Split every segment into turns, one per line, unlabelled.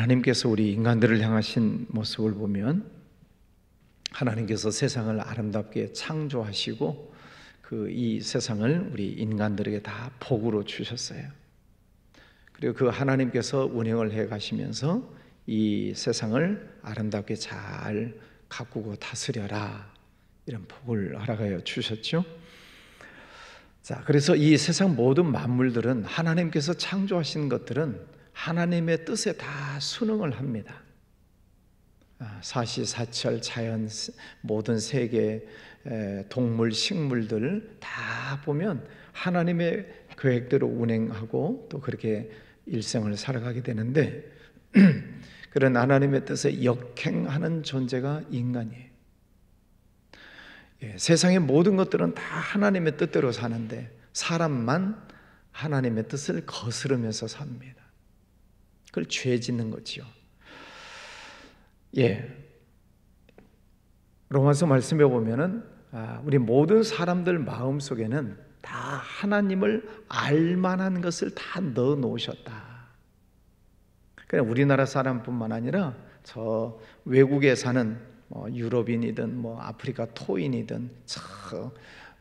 하나님께서 우리 인간들을 향하신 모습을 보면 하나님께서 세상을 아름답게 창조하시고 이 세상을 우리 인간들에게 다 복으로 주셨어요. 그리고 그 하나님께서 운행을 해 가시면서 이 세상을 아름답게 잘 가꾸고 다스려라, 이런 복을 허락하여 주셨죠. 자, 그래서 이 세상 모든 만물들은, 하나님께서 창조하신 것들은 하나님의 뜻에 다 순응을 합니다. 사시사철, 자연, 모든 세계, 동물, 식물들 다 보면 하나님의 계획대로 운행하고 또 그렇게 일생을 살아가게 되는데, 그런 하나님의 뜻에 역행하는 존재가 인간이에요. 세상의 모든 것들은 다 하나님의 뜻대로 사는데 사람만 하나님의 뜻을 거스르면서 삽니다. 그걸 죄 짓는 거지요. 로마서 말씀해 보면은 우리 모든 사람들 마음속에는 다 하나님을 알만한 것을 다 넣어 놓으셨다. 그냥 우리나라 사람뿐만 아니라 저 외국에 사는 유럽인이든 아프리카 토인이든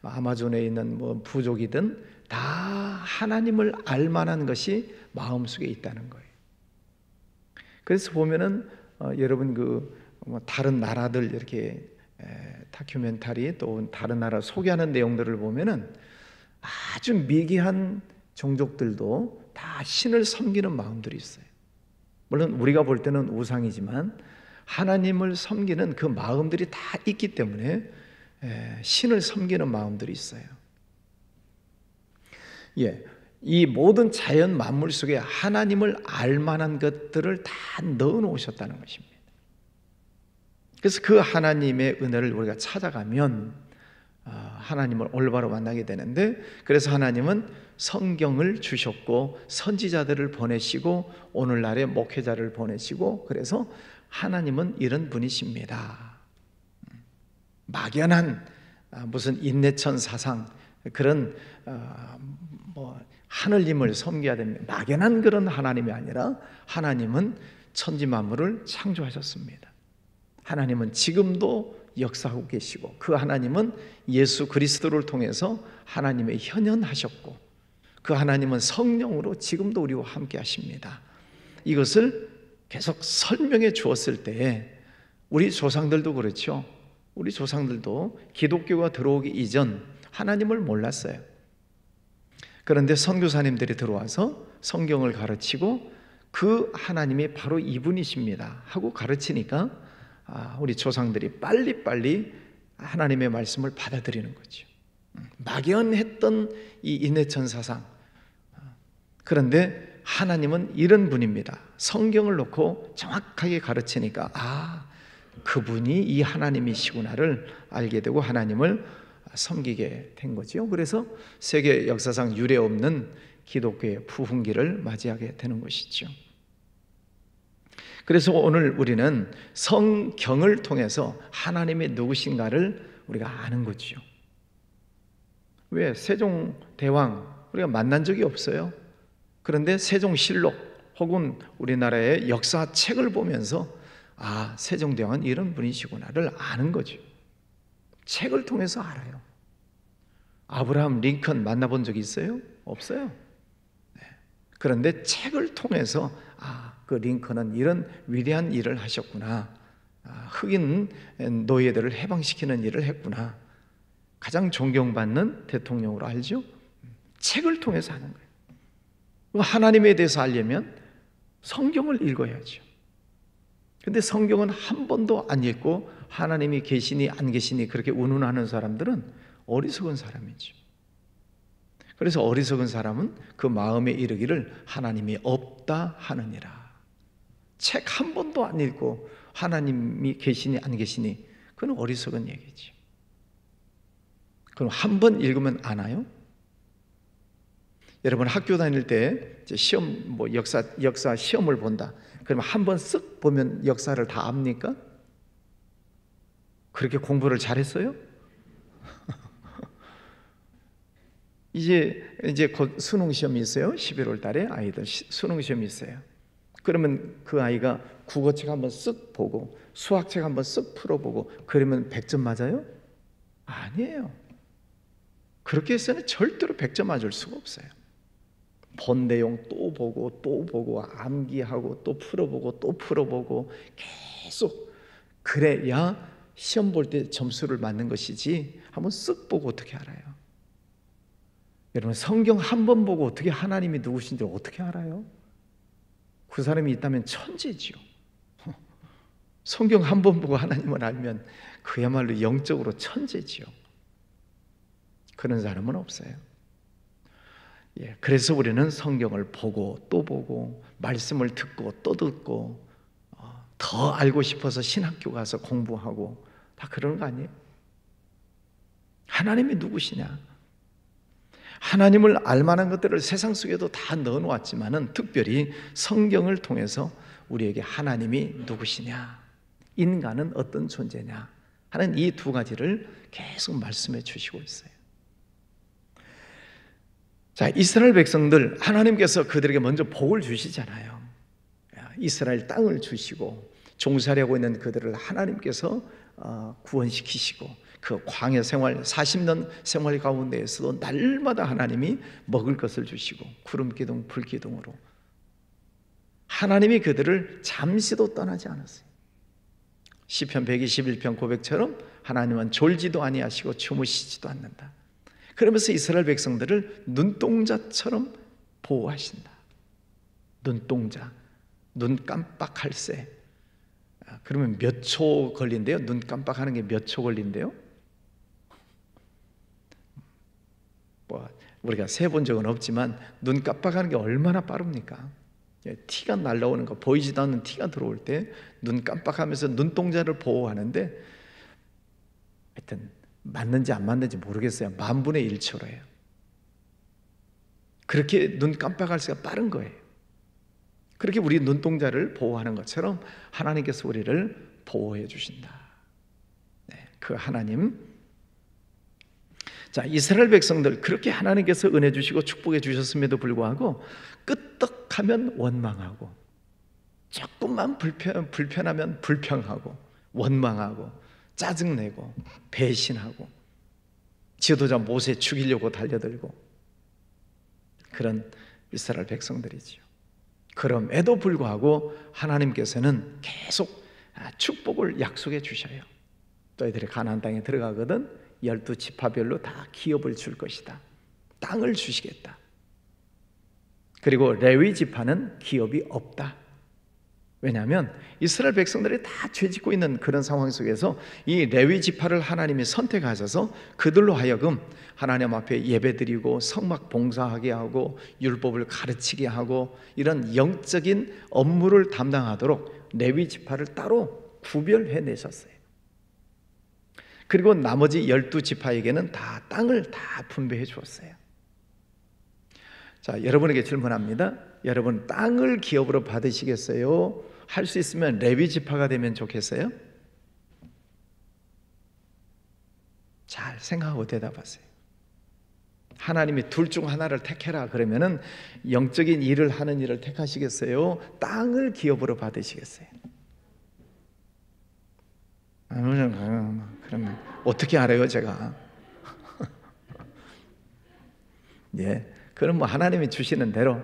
아마존에 있는 부족이든 다 하나님을 알만한 것이 마음속에 있다는 거예요. 그래서 보면은 여러분 다른 나라들 이렇게 다큐멘터리 또 다른 나라 소개하는 내용들을 보면은 아주 미개한 종족들도 다 신을 섬기는 마음들이 있어요. 물론 우리가 볼 때는 우상이지만 하나님을 섬기는 그 마음들이 다 있기 때문에 신을 섬기는 마음들이 있어요. 이 모든 자연 만물 속에 하나님을 알만한 것들을 다 넣어 놓으셨다는 것입니다. 그래서 그 하나님의 은혜를 우리가 찾아가면 하나님을 올바로 만나게 되는데, 그래서 하나님은 성경을 주셨고 선지자들을 보내시고 오늘날의 목회자를 보내시고, 그래서 하나님은 이런 분이십니다. 막연한 무슨 인내천 사상, 그런 하늘님을 섬겨야 됩니다, 막연한 그런 하나님이 아니라 하나님은 천지 만물을 창조하셨습니다. 하나님은 지금도 역사하고 계시고, 그 하나님은 예수 그리스도를 통해서 하나님의 현현하셨고, 그 하나님은 성령으로 지금도 우리와 함께 하십니다. 이것을 계속 설명해 주었을 때에 우리 조상들도 그렇죠. 우리 조상들도 기독교가 들어오기 이전 하나님을 몰랐어요. 그런데 선교사님들이 들어와서 성경을 가르치고 그 하나님이 바로 이분이십니다 하고 가르치니까 우리 조상들이 빨리빨리 하나님의 말씀을 받아들이는 거죠. 막연했던 이 인내천 사상, 그런데 하나님은 이런 분입니다. 성경을 놓고 정확하게 가르치니까 그분이 이 하나님이시구나를 알게 되고 하나님을 섬기게 된 거죠. 그래서 세계 역사상 유례 없는 기독교의 부흥기를 맞이하게 되는 것이죠. 그래서 오늘 우리는 성경을 통해서 하나님이 누구신가를 우리가 아는 거죠. 왜? 세종대왕 우리가 만난 적이 없어요. 그런데 세종실록 혹은 우리나라의 역사책을 보면서 세종대왕은 이런 분이시구나를 아는 거죠. 책을 통해서 알아요. 아브라함 링컨 만나본 적이 있어요? 없어요. 그런데 책을 통해서 그 링컨은 이런 위대한 일을 하셨구나, 흑인 노예들을 해방시키는 일을 했구나, 가장 존경받는 대통령으로 알죠? 책을 통해서 하는 거예요. 하나님에 대해서 알려면 성경을 읽어야죠. 근데 성경은 한 번도 안 읽고 하나님이 계시니 안 계시니 그렇게 운운하는 사람들은 어리석은 사람이죠. 그래서 어리석은 사람은 그 마음에 이르기를 하나님이 없다 하느니라. 책 한 번도 안 읽고 하나님이 계시니 안 계시니, 그건 어리석은 얘기지. 그럼 한 번 읽으면 아나요? 여러분 학교 다닐 때 시험 역사 시험을 본다. 그러면 한 번 쓱 보면 역사를 다 압니까? 그렇게 공부를 잘했어요? 이제 곧 수능 시험이 있어요. 11월 달에 아이들 수능 시험이 있어요. 그러면 그 아이가 국어책 한번 쓱 보고 수학책 한번 쓱 풀어보고 그러면 100점 맞아요? 아니에요. 그렇게 해서는 절대로 100점 맞을 수가 없어요. 본 내용 또 보고 또 보고 암기하고 또 풀어보고 또 풀어보고 계속 그래야 시험 볼 때 점수를 맞는 것이지 한번 쓱 보고 어떻게 알아요? 여러분 성경 한 번 보고 어떻게 하나님이 누구신지 어떻게 알아요? 그 사람이 있다면 천재지요. 성경 한 번 보고 하나님을 알면 그야말로 영적으로 천재지요. 그런 사람은 없어요. 그래서 우리는 성경을 보고 또 보고 말씀을 듣고 또 듣고 더 알고 싶어서 신학교 가서 공부하고 다 그런 거 아니에요? 하나님이 누구시냐? 하나님을 알만한 것들을 세상 속에도 다 넣어놓았지만은 특별히 성경을 통해서 우리에게 하나님이 누구시냐, 인간은 어떤 존재냐 하는 이 두 가지를 계속 말씀해 주시고 있어요. 자, 이스라엘 백성들 하나님께서 그들에게 먼저 복을 주시잖아요. 이스라엘 땅을 주시고 종살이하고 있는 그들을 하나님께서 구원시키시고 그 광야 생활 40년 생활 가운데에서도 날마다 하나님이 먹을 것을 주시고 구름기둥 불기둥으로 하나님이 그들을 잠시도 떠나지 않았어요. 시편 121편 고백처럼 하나님은 졸지도 아니하시고 주무시지도 않는다. 그러면서 이스라엘 백성들을 눈동자처럼 보호하신다. 눈동자, 눈 깜빡할 새. 그러면 몇 초 걸린대요? 눈 깜빡하는 게 몇 초 걸린대요? 우리가 세본 적은 없지만 눈 깜빡하는 게 얼마나 빠릅니까? 티가 날라오는 거, 보이지도 않는 티가 들어올 때 눈 깜빡하면서 눈동자를 보호하는데 하여튼 맞는지 안 맞는지 모르겠어요. 10,000분의 1초로예요. 그렇게 눈 깜빡할 수가 빠른 거예요. 그렇게 우리 눈동자를 보호하는 것처럼 하나님께서 우리를 보호해 주신다. 그 하나님. 자, 이스라엘 백성들 그렇게 하나님께서 은혜 주시고 축복해 주셨음에도 불구하고 끄떡하면 원망하고 조금만 불편하면 불평하고 원망하고 짜증내고 배신하고 지도자 모세 죽이려고 달려들고 그런 이스라엘 백성들이지요. 그럼에도 불구하고 하나님께서는 계속 축복을 약속해 주셔요. 너희들이 가나안 땅에 들어가거든 12지파별로 다 기업을 줄 것이다. 땅을 주시겠다. 그리고 레위 지파는 기업이 없다. 왜냐하면 이스라엘 백성들이 다 죄짓고 있는 그런 상황 속에서 이 레위 지파를 하나님이 선택하셔서 그들로 하여금 하나님 앞에 예배드리고 성막 봉사하게 하고 율법을 가르치게 하고 이런 영적인 업무를 담당하도록 레위 지파를 따로 구별해 내셨어요. 그리고 나머지 12지파에게는 다 땅을 다 분배해 주었어요. 자, 여러분에게 질문합니다. 여러분 땅을 기업으로 받으시겠어요? 할 수 있으면 레위 지파가 되면 좋겠어요? 잘 생각하고 대답하세요. 하나님이 둘 중 하나를 택해라 그러면은 영적인 일을 하는 일을 택하시겠어요? 땅을 기업으로 받으시겠어요? 그러면 어떻게 알아요, 제가? 그럼 뭐 하나님이 주시는 대로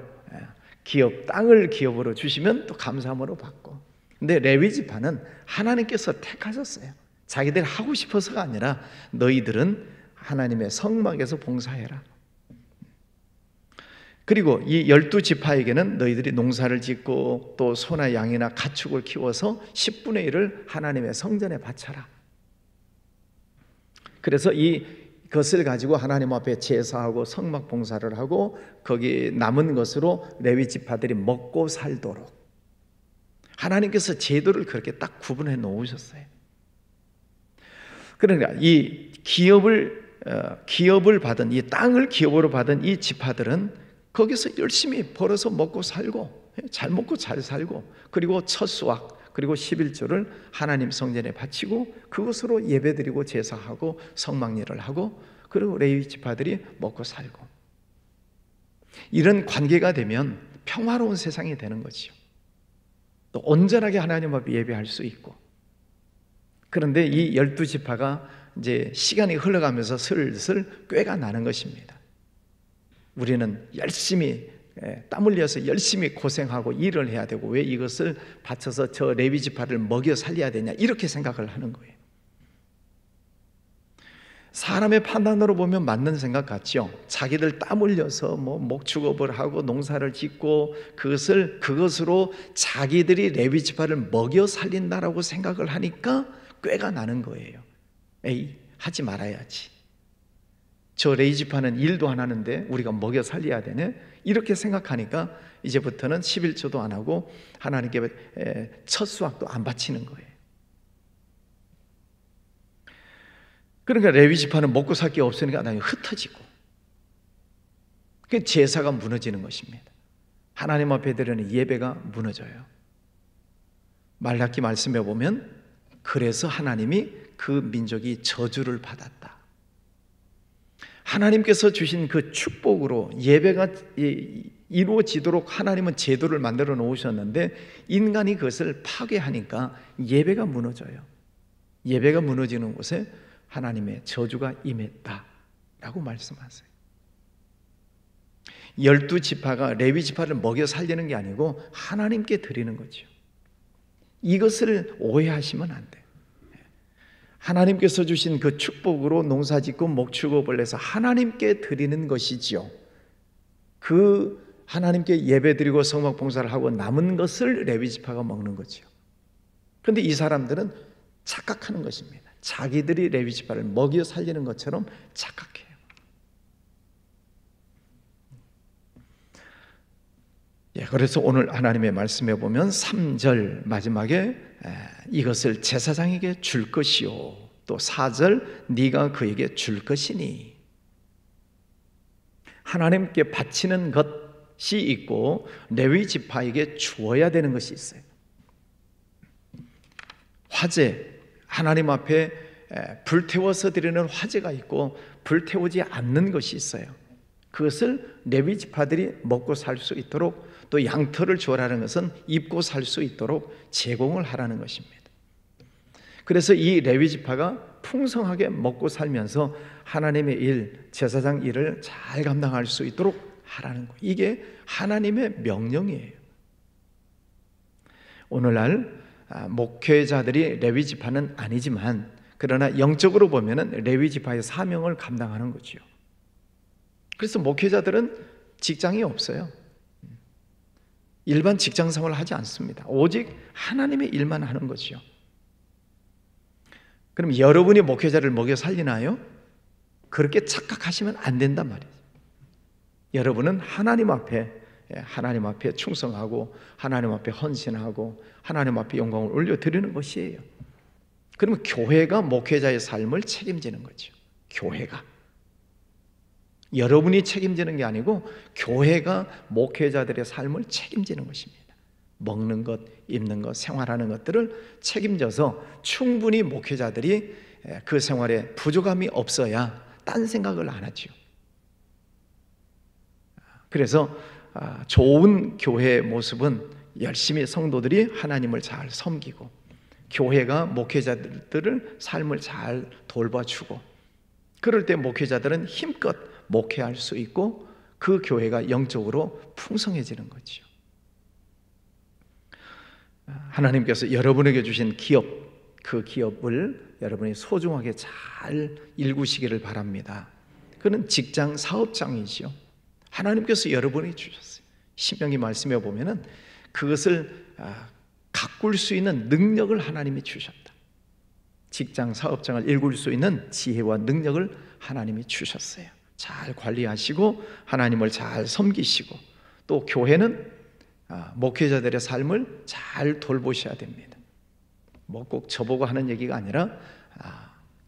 기업, 땅을 기업으로 주시면 또 감사함으로 받고. 근데 레위 지파는 하나님께서 택하셨어요. 자기들 하고 싶어서가 아니라 너희들은 하나님의 성막에서 봉사해라. 그리고 이 12지파에게는 너희들이 농사를 짓고 또 소나 양이나 가축을 키워서 10분의 1을 하나님의 성전에 바쳐라. 그래서 이것을 가지고 하나님 앞에 제사하고 성막 봉사를 하고 거기 남은 것으로 레위 지파들이 먹고 살도록 하나님께서 제도를 그렇게 딱 구분해 놓으셨어요. 그러니까 이 기업을 받은 이 땅을 기업으로 받은 이 지파들은 거기서 열심히 벌어서 먹고 살고 잘 먹고 잘 살고 그리고 첫 수확 그리고 11조를 하나님 성전에 바치고 그것으로 예배드리고 제사하고 성막일을 하고 그리고 레위 지파들이 먹고 살고 이런 관계가 되면 평화로운 세상이 되는 거죠. 또 온전하게 하나님 앞에 예배할 수 있고. 그런데 이 12지파가 이제 시간이 흘러가면서 슬슬 꾀가 나는 것입니다. 우리는 열심히 땀 흘려서 열심히 고생하고 일을 해야 되고 왜 이것을 바쳐서 저 레위 지파를 먹여 살려야 되냐, 이렇게 생각을 하는 거예요. 사람의 판단으로 보면 맞는 생각 같죠. 자기들 땀 흘려서 목축업을 하고 농사를 짓고 그것으로 자기들이 레위 지파를 먹여 살린다라고 생각을 하니까 꾀가 나는 거예요. 에이, 하지 말아야지. 저 레위 지파는 일도 안 하는데 우리가 먹여 살려야 되네, 이렇게 생각하니까 이제부터는 11조도 안 하고 하나님께 첫 수확도 안 바치는 거예요. 그러니까 레위 지파는 먹고 살 게 없으니까 나중에 흩어지고, 그 제사가 무너지는 것입니다. 하나님 앞에 드리는 예배가 무너져요. 말라기 말씀에 보면 그래서 하나님이 그 민족이 저주를 받았다. 하나님께서 주신 그 축복으로 예배가 이루어지도록 하나님은 제도를 만들어 놓으셨는데 인간이 그것을 파괴하니까 예배가 무너져요. 예배가 무너지는 곳에 하나님의 저주가 임했다라고 말씀하세요. 12지파가 레위 지파를 먹여 살리는 게 아니고 하나님께 드리는 거죠. 이것을 오해하시면 안 돼요. 하나님께서 주신 그 축복으로 농사짓고 목축업을 해서 하나님께 드리는 것이지요. 그 하나님께 예배드리고 성막 봉사를 하고 남은 것을 레위 지파가 먹는 거죠. 그런데 이 사람들은 착각하는 것입니다. 자기들이 레위 지파를 먹여 살리는 것처럼 착각해요. 그래서 오늘 하나님의 말씀에 보면 3절 마지막에 이것을 제사장에게 줄 것이요, 또 4절 네가 그에게 줄 것이니. 하나님께 바치는 것이 있고 레위 지파에게 주어야 되는 것이 있어요. 화제, 하나님 앞에 불태워서 드리는 화제가 있고 불태우지 않는 것이 있어요. 그것을 레위 지파들이 먹고 살 수 있도록, 또 양털을 주어라는 것은 입고 살 수 있도록 제공을 하라는 것입니다. 그래서 이 레위 지파가 풍성하게 먹고 살면서 하나님의 일, 제사장 일을 잘 감당할 수 있도록 하라는 거예요. 이게 하나님의 명령이에요. 오늘날 목회자들이 레위 지파는 아니지만 그러나 영적으로 보면은 레위 지파의 사명을 감당하는 거죠. 그래서 목회자들은 직장이 없어요. 일반 직장 생활을 하지 않습니다. 오직 하나님의 일만 하는 거죠. 그럼 여러분이 목회자를 먹여 살리나요? 그렇게 착각하시면 안 된단 말이에요. 여러분은 하나님 앞에 충성하고 하나님 앞에 헌신하고 하나님 앞에 영광을 올려드리는 것이에요. 그러면 교회가 목회자의 삶을 책임지는 거죠. 교회가. 여러분이 책임지는 게 아니고 교회가 목회자들의 삶을 책임지는 것입니다. 먹는 것, 입는 것, 생활하는 것들을 책임져서 충분히 목회자들이 그 생활에 부족함이 없어야 딴 생각을 안 하죠. 그래서 좋은 교회의 모습은 열심히 성도들이 하나님을 잘 섬기고 교회가 목회자들을 삶을 잘 돌봐주고, 그럴 때 목회자들은 힘껏 목회할 수 있고 그 교회가 영적으로 풍성해지는 거죠. 하나님께서 여러분에게 주신 기업, 그 기업을 여러분이 소중하게 잘 일구시기를 바랍니다. 그는 직장 사업장이죠. 하나님께서 여러분이 주셨어요. 신명기 말씀에 보면은 그것을 가꿀 수 있는 능력을 하나님이 주셨다. 직장 사업장을 일굴 수 있는 지혜와 능력을 하나님이 주셨어요. 잘 관리하시고 하나님을 잘 섬기시고, 또 교회는 목회자들의 삶을 잘 돌보셔야 됩니다. 꼭 저보고 하는 얘기가 아니라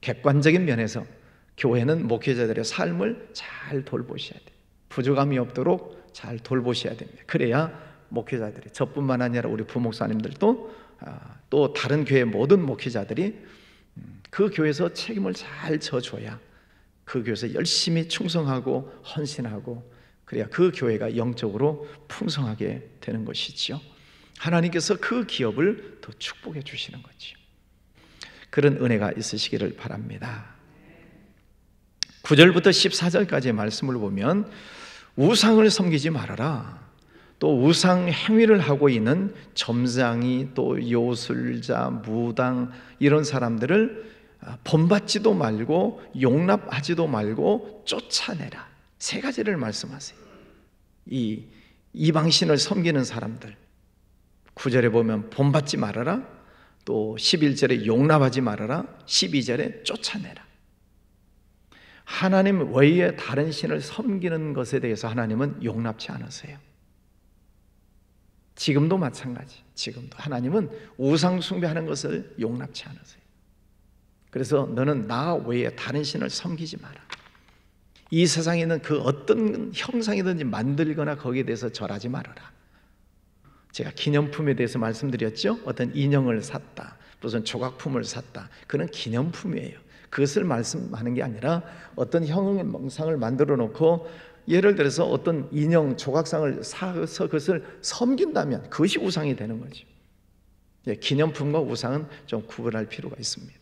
객관적인 면에서 교회는 목회자들의 삶을 잘 돌보셔야 돼요. 부족함이 없도록 잘 돌보셔야 됩니다. 그래야 목회자들이, 저뿐만 아니라 우리 부목사님들도 또 다른 교회 모든 목회자들이 그 교회에서 책임을 잘 져줘야 그 교회에서 열심히 충성하고 헌신하고, 그래야 그 교회가 영적으로 풍성하게 되는 것이지요. 하나님께서 그 기업을 더 축복해 주시는 거죠. 그런 은혜가 있으시기를 바랍니다. 9절부터 14절까지의 말씀을 보면 우상을 섬기지 말아라. 또 우상 행위를 하고 있는 점장이, 또 요술자, 무당 이런 사람들을 본받지도 말고 용납하지도 말고 쫓아내라. 세 가지를 말씀하세요. 이 이방신을 섬기는 사람들, 9절에 보면 본받지 말아라, 또 11절에 용납하지 말아라, 12절에 쫓아내라. 하나님 외에 다른 신을 섬기는 것에 대해서 하나님은 용납치 않으세요. 지금도 마찬가지. 지금도 하나님은 우상 숭배하는 것을 용납치 않으세요. 그래서 너는 나 외에 다른 신을 섬기지 마라. 이 세상에 있는 그 어떤 형상이든지 만들거나 거기에 대해서 절하지 말아라. 제가 기념품에 대해서 말씀드렸죠. 어떤 인형을 샀다, 무슨 조각품을 샀다, 그건 기념품이에요. 그것을 말씀하는 게 아니라 어떤 형상을 만들어 놓고 예를 들어서 어떤 인형 조각상을 사서 그것을 섬긴다면 그것이 우상이 되는 거죠. 기념품과 우상은 좀 구분할 필요가 있습니다.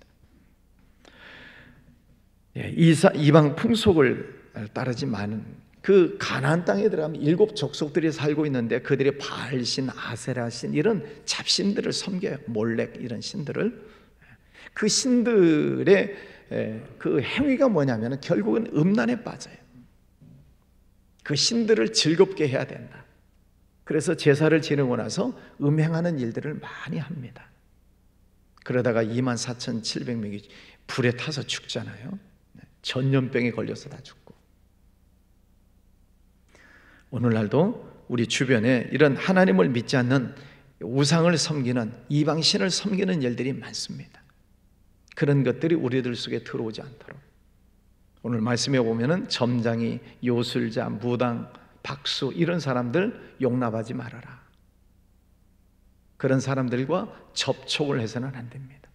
이방 풍속을 따르지 마는, 그 가나안 땅에 들어가면 7 족속들이 살고 있는데 그들이 바알신, 아세라신 이런 잡신들을 섬겨요. 몰렉 이런 신들을. 그 신들의 그 행위가 뭐냐면 결국은 음란에 빠져요. 그 신들을 즐겁게 해야 된다. 그래서 제사를 지내고 나서 음행하는 일들을 많이 합니다. 그러다가 24,700명이 불에 타서 죽잖아요. 전염병에 걸려서 다 죽고. 오늘날도 우리 주변에 이런 하나님을 믿지 않는 우상을 섬기는, 이방신을 섬기는 일들이 많습니다. 그런 것들이 우리들 속에 들어오지 않도록 오늘 말씀에 보면은 점장이, 요술자, 무당, 박수 이런 사람들 용납하지 말아라. 그런 사람들과 접촉을 해서는 안 됩니다.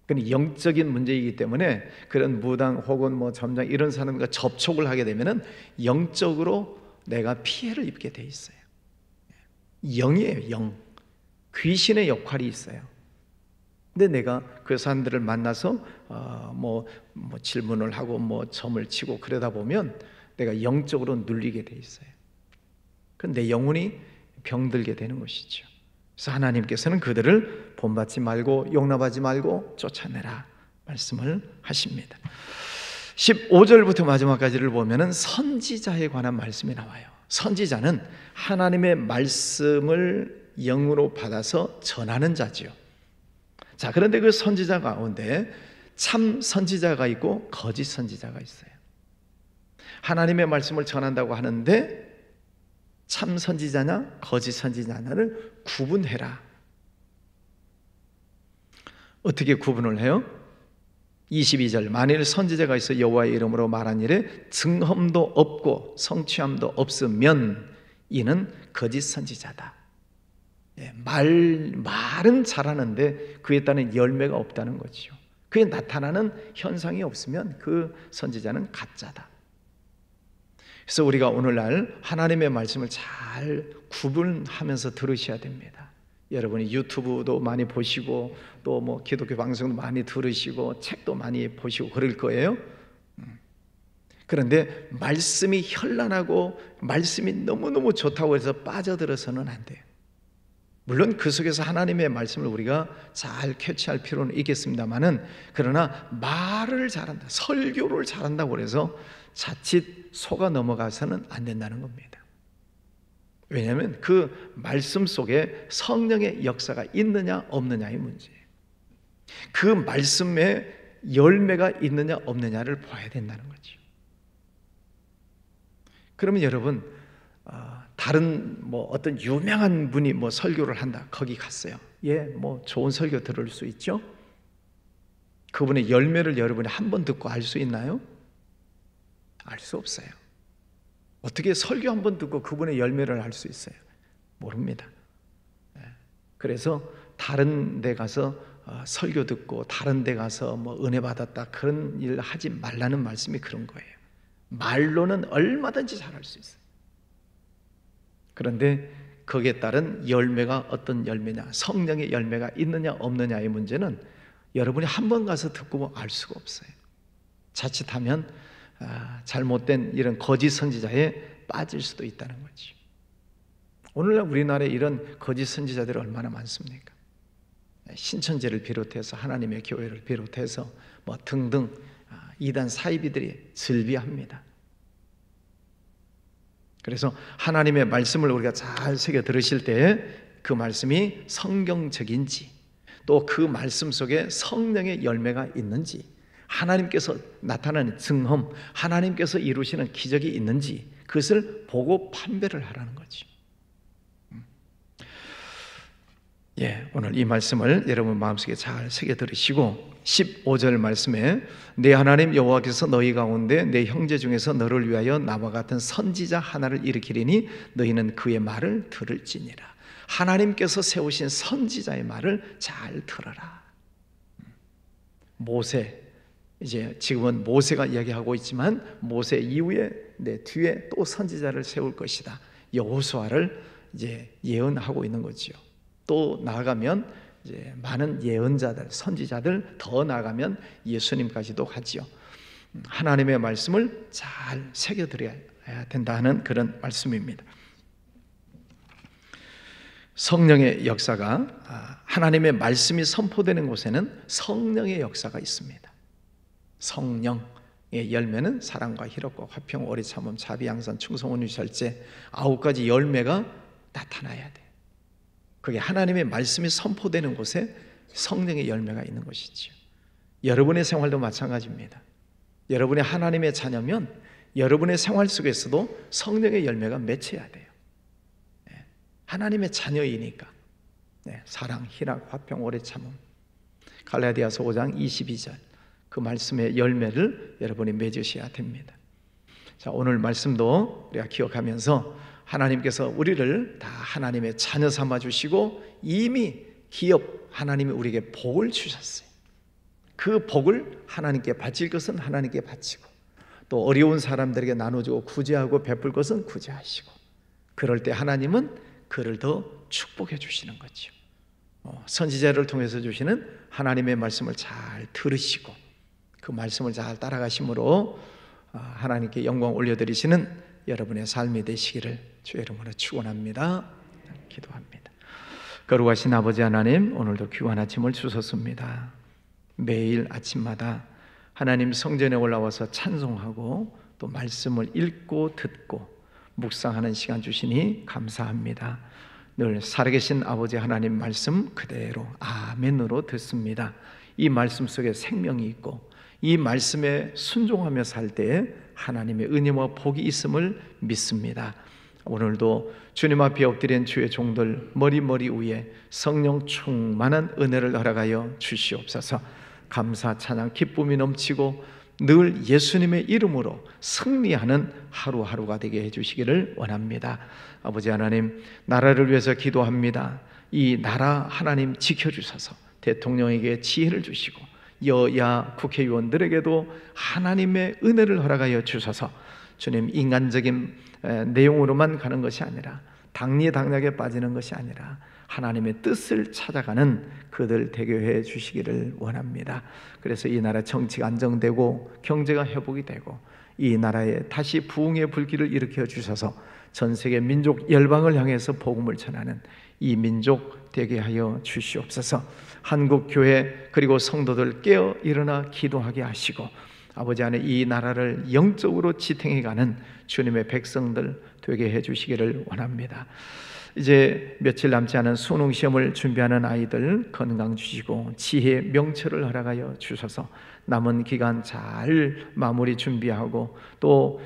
그건 영적인 문제이기 때문에 그런 무당 혹은 뭐 점장 이런 사람과 접촉을 하게 되면은 영적으로 내가 피해를 입게 돼 있어요. 영이에요, 영. 귀신의 역할이 있어요. 근데 내가 그 사람들을 만나서 뭐 질문을 하고 뭐 점을 치고 그러다 보면 내가 영적으로 눌리게 돼 있어요. 그럼 내 영혼이 병들게 되는 것이죠. 그래서 하나님께서는 그들을 본받지 말고 용납하지 말고 쫓아내라 말씀을 하십니다. 15절부터 마지막까지를 보면은 선지자에 관한 말씀이 나와요. 선지자는 하나님의 말씀을 영으로 받아서 전하는 자지요. 자, 그런데 그 선지자 가운데 참 선지자가 있고 거짓 선지자가 있어요. 하나님의 말씀을 전한다고 하는데 참 선지자냐 거짓 선지자냐를 구분해라. 어떻게 구분을 해요? 22절, 만일 선지자가 있어 여호와의 이름으로 말한 일에 증험도 없고 성취함도 없으면 이는 거짓 선지자다. 말은 잘하는데 그에 따른 열매가 없다는 거죠. 그에 나타나는 현상이 없으면 그 선지자는 가짜다. 그래서 우리가 오늘날 하나님의 말씀을 잘 구분하면서 들으셔야 됩니다. 여러분이 유튜브도 많이 보시고 또 뭐 기독교 방송도 많이 들으시고 책도 많이 보시고 그럴 거예요. 그런데 말씀이 현란하고 말씀이 너무너무 좋다고 해서 빠져들어서는 안 돼요. 물론 그 속에서 하나님의 말씀을 우리가 잘 캐치할 필요는 있겠습니다만은, 그러나 말을 잘한다, 설교를 잘한다고 해서 자칫 속아 넘어가서는 안 된다는 겁니다. 왜냐하면 그 말씀 속에 성령의 역사가 있느냐 없느냐의 문제예요. 그 말씀에 열매가 있느냐 없느냐를 봐야 된다는 거죠. 그러면 여러분, 다른 뭐 어떤 유명한 분이 뭐 설교를 한다, 거기 갔어요. 뭐 좋은 설교 들을 수 있죠. 그분의 열매를 여러분이 한 번 듣고 알 수 있나요? 알 수 없어요. 어떻게 설교 한 번 듣고 그분의 열매를 알 수 있어요? 모릅니다. 그래서 다른 데 가서 설교 듣고 다른 데 가서 뭐 은혜 받았다 그런 일 하지 말라는 말씀이 그런 거예요. 말로는 얼마든지 잘할 수 있어요. 그런데 거기에 따른 열매가 어떤 열매냐, 성령의 열매가 있느냐 없느냐의 문제는 여러분이 한 번 가서 듣고 알 수가 없어요. 자칫하면 잘못된 이런 거짓 선지자에 빠질 수도 있다는 거지. 오늘날 우리나라에 이런 거짓 선지자들이 얼마나 많습니까? 신천지를 비롯해서 하나님의 교회를 비롯해서 뭐 등등 이단 사이비들이 즐비합니다. 그래서 하나님의 말씀을 우리가 잘 새겨 들으실 때 그 말씀이 성경적인지, 또 그 말씀 속에 성령의 열매가 있는지, 하나님께서 나타나는 증험, 하나님께서 이루시는 기적이 있는지 그것을 보고 판별을 하라는 거지. 오늘 이 말씀을 여러분 마음속에 잘 새겨 들으시고 15절 말씀에 내 하나님 여호와께서 너희 가운데 내 형제 중에서 너를 위하여 나와 같은 선지자 하나를 일으키리니 너희는 그의 말을 들을지니라. 하나님께서 세우신 선지자의 말을 잘 들어라. 모세, 이제 지금은 모세가 이야기하고 있지만 모세 이후에 뒤에 또 선지자를 세울 것이다. 여호수아를 이제 예언하고 있는 거지요. 또 나아가면 이제 많은 예언자들, 선지자들, 더 나아가면 예수님까지도 가지요. 하나님의 말씀을 잘 새겨드려야 된다는 그런 말씀입니다. 성령의 역사가, 하나님의 말씀이 선포되는 곳에는 성령의 역사가 있습니다. 성령의 열매는 사랑과 희락과 화평, 오래 참음, 자비, 양선, 충성, 온유, 절제 9가지 열매가 나타나야 돼. 그게 하나님의 말씀이 선포되는 곳에 성령의 열매가 있는 것이지요. 여러분의 생활도 마찬가지입니다. 여러분이 하나님의 자녀면 여러분의 생활 속에서도 성령의 열매가 맺혀야 돼요. 하나님의 자녀이니까. 사랑, 희락, 화평, 오래 참음. 갈라디아서 5장 22절 그 말씀의 열매를 여러분이 맺으셔야 됩니다. 자, 오늘 말씀도 우리가 기억하면서 하나님께서 우리를 다 하나님의 자녀 삼아 주시고 이미 기업 하나님이 우리에게 복을 주셨어요. 그 복을 하나님께 바칠 것은 하나님께 바치고, 또 어려운 사람들에게 나눠주고 구제하고 베풀 것은 구제하시고, 그럴 때 하나님은 그를 더 축복해 주시는 거죠. 선지자를 통해서 주시는 하나님의 말씀을 잘 들으시고 그 말씀을 잘 따라가심으로 하나님께 영광 올려드리시는 여러분의 삶이 되시기를 주의 이름으로 축원합니다. 기도합니다. 거룩하신 아버지 하나님, 오늘도 귀한 아침을 주셨습니다. 매일 아침마다 하나님 성전에 올라와서 찬송하고 또 말씀을 읽고 듣고 묵상하는 시간 주시니 감사합니다. 늘 살아계신 아버지 하나님 말씀 그대로 아멘으로 듣습니다. 이 말씀 속에 생명이 있고 이 말씀에 순종하며 살 때에 하나님의 은혜와 복이 있음을 믿습니다. 오늘도 주님 앞에 엎드린 주의 종들 머리 위에 성령 충만한 은혜를 허락하여 주시옵소서. 감사 찬양 기쁨이 넘치고 늘 예수님의 이름으로 승리하는 하루하루가 되게 해주시기를 원합니다. 아버지 하나님, 나라를 위해서 기도합니다. 이 나라 하나님 지켜주셔서 대통령에게 지혜를 주시고 여야 국회의원들에게도 하나님의 은혜를 허락하여 주셔서 주님, 인간적인 내용으로만 가는 것이 아니라 당리당략에 빠지는 것이 아니라 하나님의 뜻을 찾아가는 그들 되게 해 주시기를 원합니다. 그래서 이 나라 정치가 안정되고 경제가 회복이 되고 이 나라에 다시 부흥의 불길을 일으켜 주셔서 전 세계 민족 열방을 향해서 복음을 전하는 이 민족 되게 하여 주시옵소서. 한국 교회 그리고 성도들 깨어 일어나 기도하게 하시고 아버지 안에 이 나라를 영적으로 지탱해가는 주님의 백성들 되게 해주시기를 원합니다. 이제 며칠 남지 않은 수능 시험을 준비하는 아이들 건강 주시고 지혜 명철을 허락하여 주셔서 남은 기간 잘 마무리 준비하고 또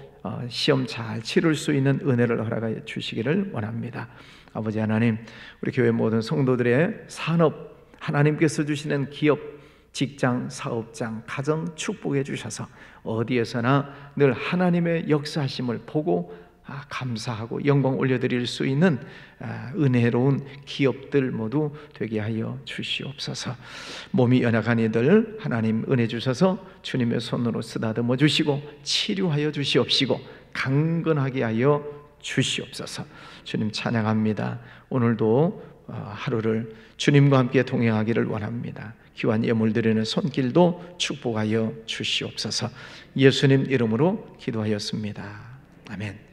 시험 잘 치를 수 있는 은혜를 허락하여 주시기를 원합니다. 아버지 하나님, 우리 교회 모든 성도들의 산업, 하나님께서 주시는 기업, 직장, 사업장, 가정 축복해 주셔서 어디에서나 늘 하나님의 역사하심을 보고 감사하고 영광 올려드릴 수 있는 은혜로운 기업들 모두 되게 하여 주시옵소서. 몸이 연약한 이들 하나님 은혜 주셔서 주님의 손으로 쓰다듬어 주시고 치료하여 주시옵시고 강건하게 하여 주시옵소서. 주님 찬양합니다. 오늘도 하루를 주님과 함께 동행하기를 원합니다. 귀한 예물 드리는 손길도 축복하여 주시옵소서. 예수님 이름으로 기도하였습니다. 아멘.